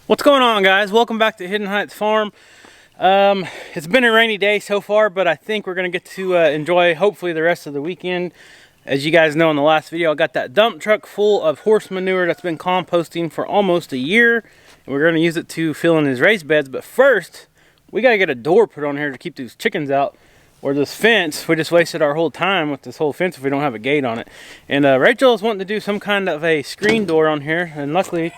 What's going on, guys? Welcome back to Hidden Heights Farm. It's been a rainy day so far, but I think we're going to get to enjoy hopefully the rest of the weekend. As you guys know, in the last video I got that dump truck full of horse manure that's been composting for almost a year, and we're going to use it to fill in his raised beds. But first we got to get a door put on here to keep these chickens out, or this fence. We just wasted our whole time with this whole fence if we don't have a gate on it. And Rachel is wanting to do some kind of a screen door on here, and luckily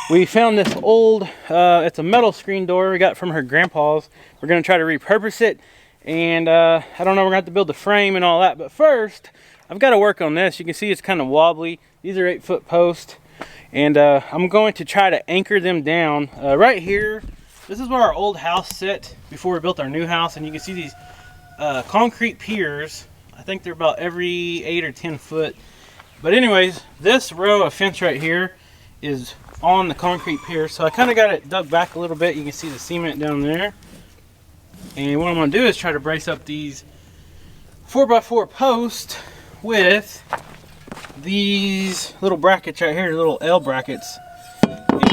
we found this old, it's a metal screen door we got from her grandpa's. We're going to try to repurpose it, and I don't know, we're going to have to build the frame and all that. But first, I've got to work on this. You can see it's kind of wobbly. These are 8-foot posts, and I'm going to try to anchor them down. Right here, this is where our old house sit before we built our new house, and you can see these concrete piers. I think they're about every 8 or 10 foot. But anyways, this row of fence right here is on the concrete pier, so I kind of got it dug back a little bit. You can see the cement down there, and what I'm going to do is try to brace up these 4x4 posts with these little brackets right here, little L brackets.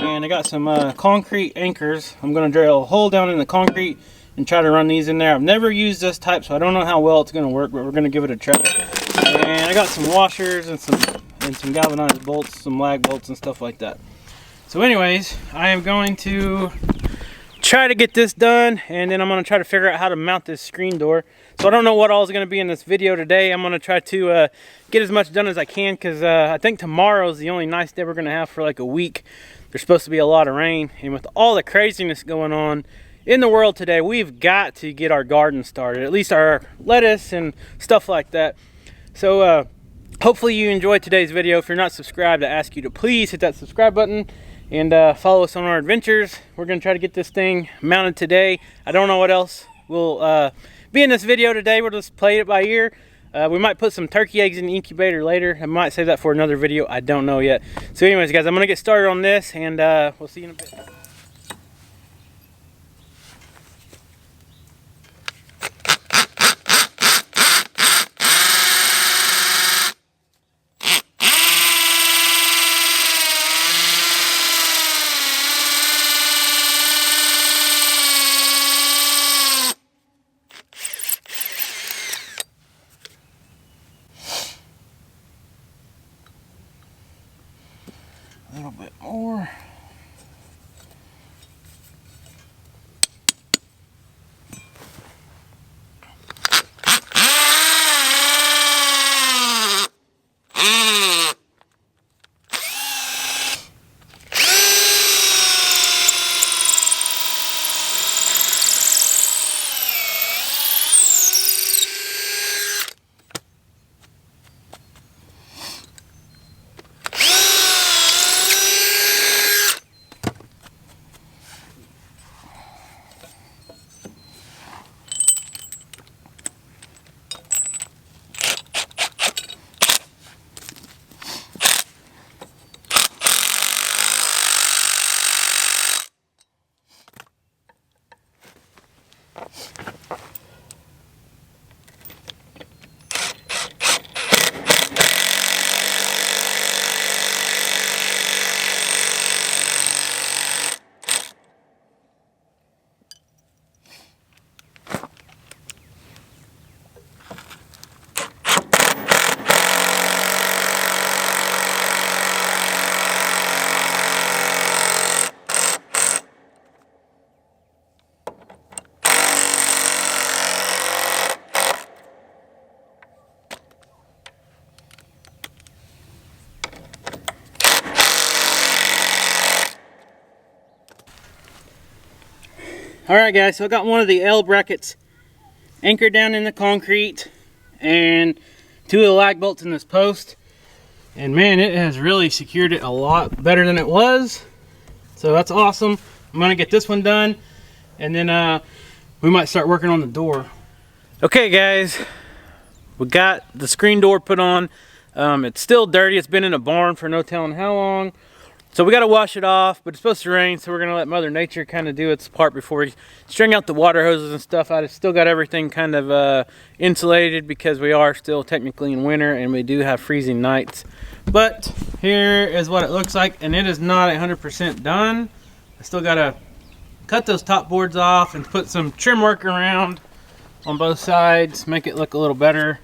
And I got some concrete anchors. I'm going to drill a hole down in the concrete and try to run these in there. I've never used this type, so I don't know how well it's going to work, but we're going to give it a try. And I got some washers and some galvanized bolts, some lag bolts and stuff like that. So anyways, I am going to try to get this done, and then I'm going to try to figure out how to mount this screen door. So I don't know what all is going to be in this video today. I'm going to try to get as much done as I can, because I think tomorrow is the only nice day we're going to have for like a week. There's supposed to be a lot of rain, and with all the craziness going on in the world today, we've got to get our garden started, at least our lettuce and stuff like that. So hopefully you enjoyed today's video. If you're not subscribed, I ask you to please hit that subscribe button and follow us on our adventures. We're going to try to get this thing mounted today. I don't know what else will be in this video today. We'll just play it by ear. We might put some turkey eggs in the incubator later. I might save that for another video. I don't know yet. So anyways, guys, I'm going to get started on this, and we'll see you in a bit. A little bit more. Alright guys, so I got one of the L brackets anchored down in the concrete and 2 of the lag bolts in this post. And man, it has really secured it a lot better than it was. So that's awesome. I'm going to get this one done, and then we might start working on the door. Okay guys, we got the screen door put on. It's still dirty. It's been in a barn for no telling how long. So we got to wash it off, but it's supposed to rain, so we're going to let Mother Nature kind of do its part before we string out the water hoses and stuff. I still got everything kind of insulated because we are still technically in winter and we do have freezing nights. But here is what it looks like, and it is not 100% done. I still gotta cut those top boards off and put some trim work around on both sides, make it look a little better.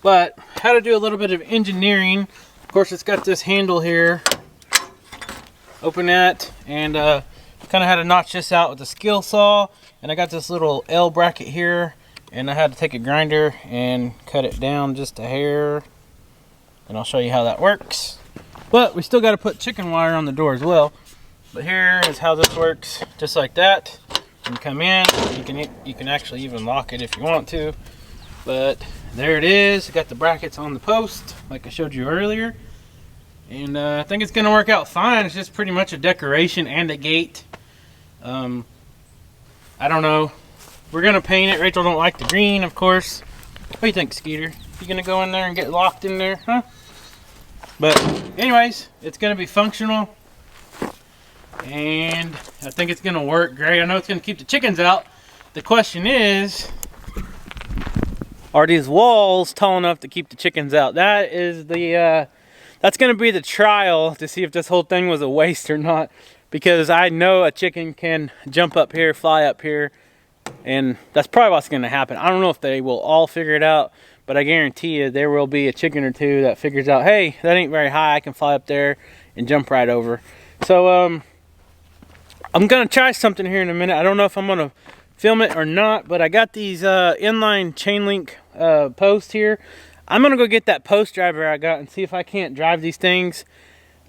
But how to do a little bit of engineering. Of course, it's got this handle here. Open that, and kind of had to notch this out with a skill saw. And I got this little L bracket here, and I had to take a grinder and cut it down just a hair. And I'll show you how that works. But we still got to put chicken wire on the door as well. But here is how this works, just like that. You come in, you can actually even lock it if you want to. But there it is. Got the brackets on the post, like I showed you earlier. And I think it's going to work out fine. It's just pretty much a decoration and a gate. I don't know. We're going to paint it. Rachel don't like the green, of course. What do you think, Skeeter? You going to go in there and get locked in there, huh? But anyways, it's going to be functional. And I think it's going to work great. I know it's going to keep the chickens out. The question is, are these walls tall enough to keep the chickens out? That is the, that's going to be the trial to see if this whole thing was a waste or not. Because I know a chicken can jump up here, fly up here, and that's probably what's going to happen. I don't know if they will all figure it out, but I guarantee you there will be a chicken or two that figures out, hey, that ain't very high, I can fly up there and jump right over. So I'm going to try something here in a minute. I don't know if I'm going to film it or not, but I got these inline chain link posts here. I'm going to go get that post driver I got and see if I can't drive these things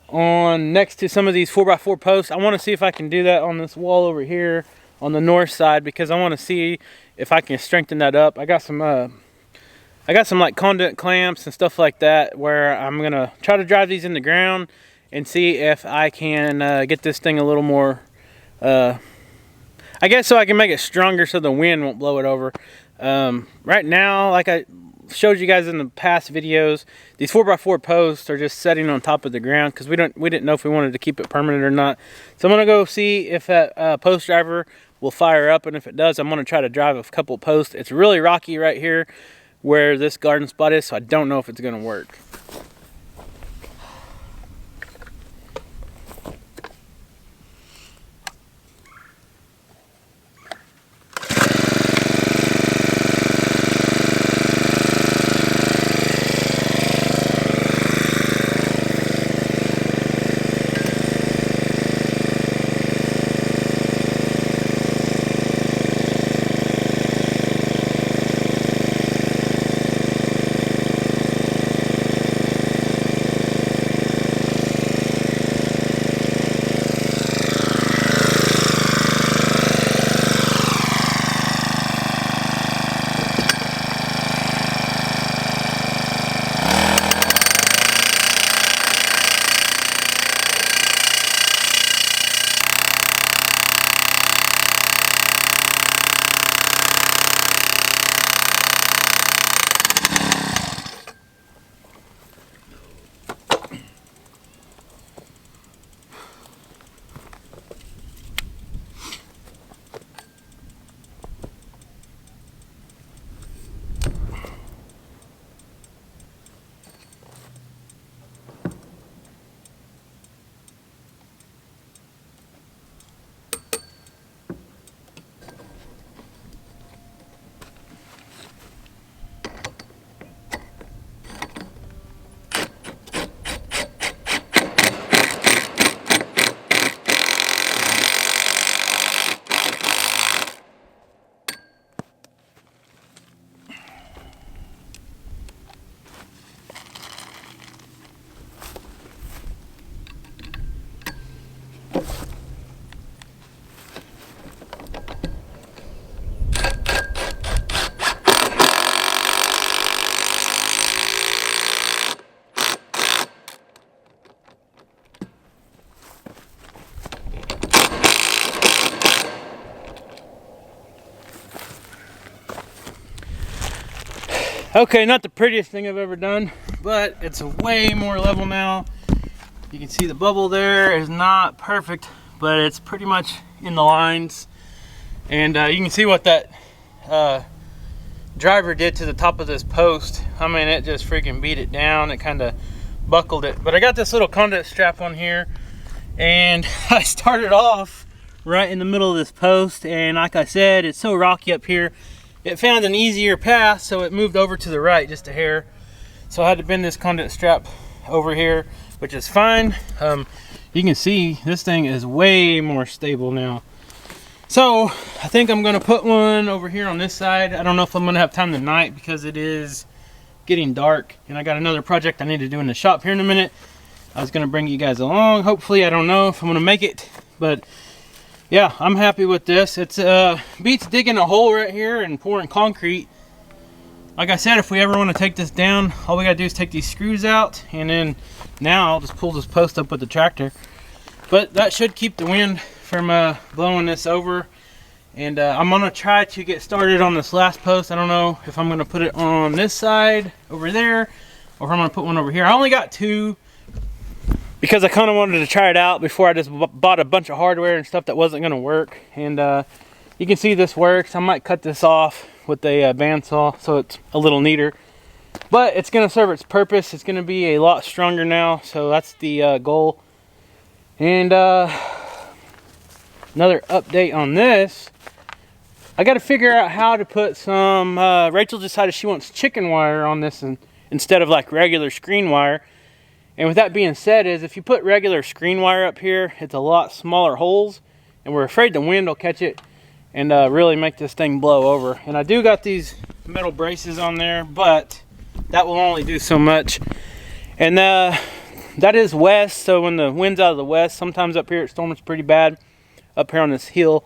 on next to some of these 4x4 posts. I want to see if I can do that on this wall over here on the north side, because I want to see if I can strengthen that up. I got some like conduit clamps and stuff like that where I'm gonna try to drive these in the ground and see if I can get this thing a little more I guess so I can make it stronger so the wind won't blow it over. Right now, like I showed you guys in the past videos, these 4x4 posts are just setting on top of the ground because we didn't know if we wanted to keep it permanent or not. So I'm gonna go see if that post driver will fire up, and if it does, I'm gonna try to drive a couple posts. It's really rocky right here where this garden spot is, so I don't know if it's gonna work. Okay, not the prettiest thing I've ever done, but it's way more level now. You can see the bubble there is not perfect, but it's pretty much in the lines. And you can see what that driver did to the top of this post. I mean, it just freaking beat it down. It kind of buckled it. But I got this little conduit strap on here, And I started off right in the middle of this post, and like I said, it's so rocky up here, it found an easier path, so it moved over to the right just a hair. So I had to bend this conduit strap over here, which is fine. You can see this thing is way more stable now. So I think I'm gonna put one over here on this side. I don't know if I'm gonna have time tonight because it is getting dark, and I got another project I need to do in the shop here in a minute. I was gonna bring you guys along. Hopefully, I don't know if I'm gonna make it, but yeah, I'm happy with this. It's beats digging a hole right here and pouring concrete. Like I said, if we ever want to take this down, all we gotta do is take these screws out, and then now I'll just pull this post up with the tractor. But that should keep the wind from blowing this over. And I'm gonna try to get started on this last post. I don't know if I'm gonna put it on this side over there, or if I'm gonna put one over here. I only got two, because I kind of wanted to try it out before I just bought a bunch of hardware and stuff that wasn't going to work. And you can see this works. I might cut this off with a bandsaw so it's a little neater. But it's going to serve its purpose. It's going to be a lot stronger now. So that's the goal. And another update on this. I got to figure out how to put some... Rachel decided she wants chicken wire on this instead of like regular screen wire. And with that being said, is if you put regular screen wire up here, it's a lot smaller holes, and we're afraid the wind will catch it and really make this thing blow over. And I do got these metal braces on there, but that will only do so much. And that is west, so when the wind's out of the west, sometimes up here it storms pretty bad. Up here on this hill,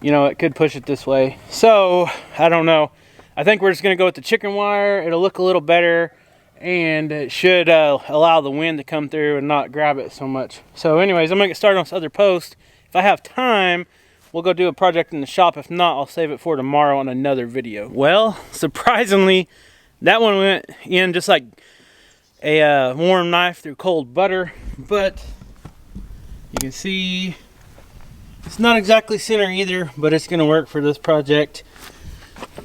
you know, it could push it this way. So I don't know. I think we're just gonna go with the chicken wire. It'll look a little better, and it should allow the wind to come through and not grab it so much. So anyways, I'm gonna get started on this other post. If I have time, we'll go do a project in the shop. If not, I'll save it for tomorrow on another video. Well, surprisingly, that one went in just like a warm knife through cold butter, but you can see it's not exactly center either, but it's gonna work for this project.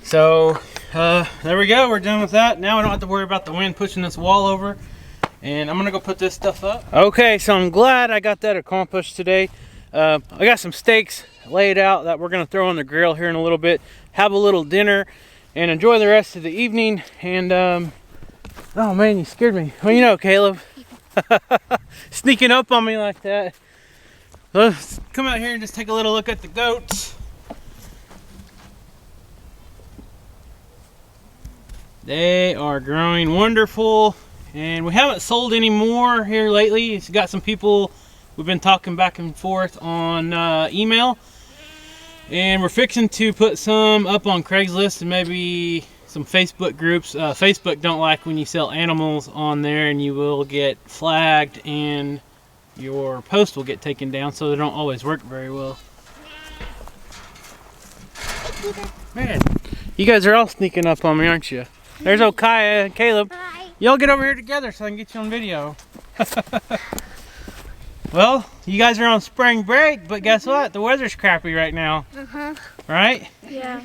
So there we go, we're done with that. Now I don't have to worry about the wind pushing this wall over, and I'm gonna go put this stuff up. Okay, so I'm glad I got that accomplished today. I got some steaks laid out that we're gonna throw on the grill here in a little bit, have a little dinner, and enjoy the rest of the evening. And oh man, you scared me. Well, you know, Caleb, sneaking up on me like that. Let's come out here and just take a little look at the goats. They are growing wonderful, and we haven't sold any more here lately. It's got some people, we've been talking back and forth on email, and we're fixing to put some up on Craigslist and maybe some Facebook groups. Facebook don't like when you sell animals on there, and you will get flagged and your post will get taken down, so they don't always work very well. Man, you guys are all sneaking up on me, aren't you? There's Okaya and Caleb. Hi. Y'all get over here together so I can get you on video. Well, you guys are on spring break, but guess what? The weather's crappy right now. Right? Yeah.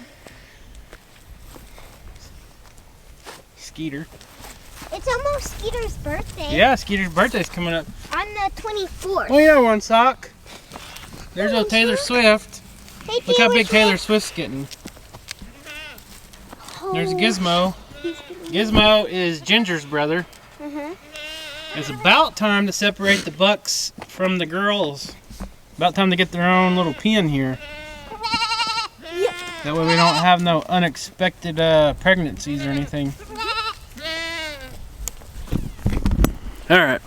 Skeeter. It's almost Skeeter's birthday. Yeah, Skeeter's birthday's coming up. On the 24th. Oh yeah, one sock. There's old Taylor Swift. Hey, Look how big Taylor Swift's getting. There's Gizmo. Gizmo is Ginger's brother. It's about time to separate the bucks from the girls. About time to get their own little pen here. That way we don't have no unexpected pregnancies or anything. Alright.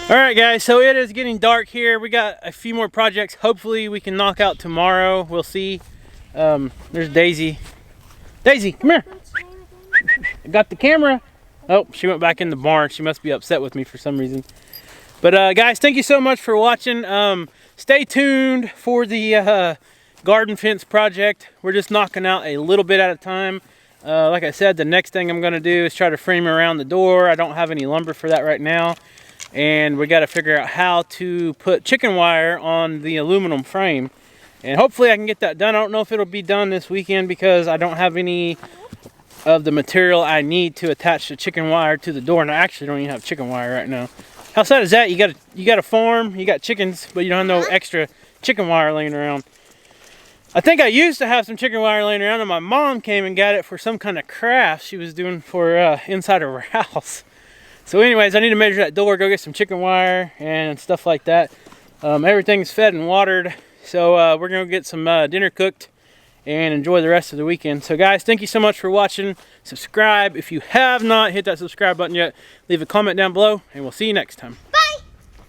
Alright guys, so it is getting dark here. We got a few more projects. Hopefully we can knock out tomorrow. We'll see. There's Daisy. Daisy, come here. I got the camera. Oh, she went back in the barn. She must be upset with me for some reason. But guys, thank you so much for watching. Stay tuned for the garden fence project. We're just knocking out a little bit at a time. Like I said, the next thing I'm going to do is try to frame around the door. I don't have any lumber for that right now. And we got to figure out how to put chicken wire on the aluminum frame. And hopefully I can get that done. I don't know if it'll be done this weekend because I don't have any of the material I need to attach the chicken wire to the door. And I actually don't even have chicken wire right now. How sad is that? You got a farm, you got chickens, but you don't have no extra chicken wire laying around. I think I used to have some chicken wire laying around, and my mom came and got it for some kind of craft she was doing for inside of her house. So anyways, I need to measure that door, go get some chicken wire and stuff like that. Everything's fed and watered, so we're gonna get some dinner cooked and enjoy the rest of the weekend. So guys, thank you so much for watching. Subscribe if you have not hit that subscribe button yet. Leave a comment down below, and we'll see you next time.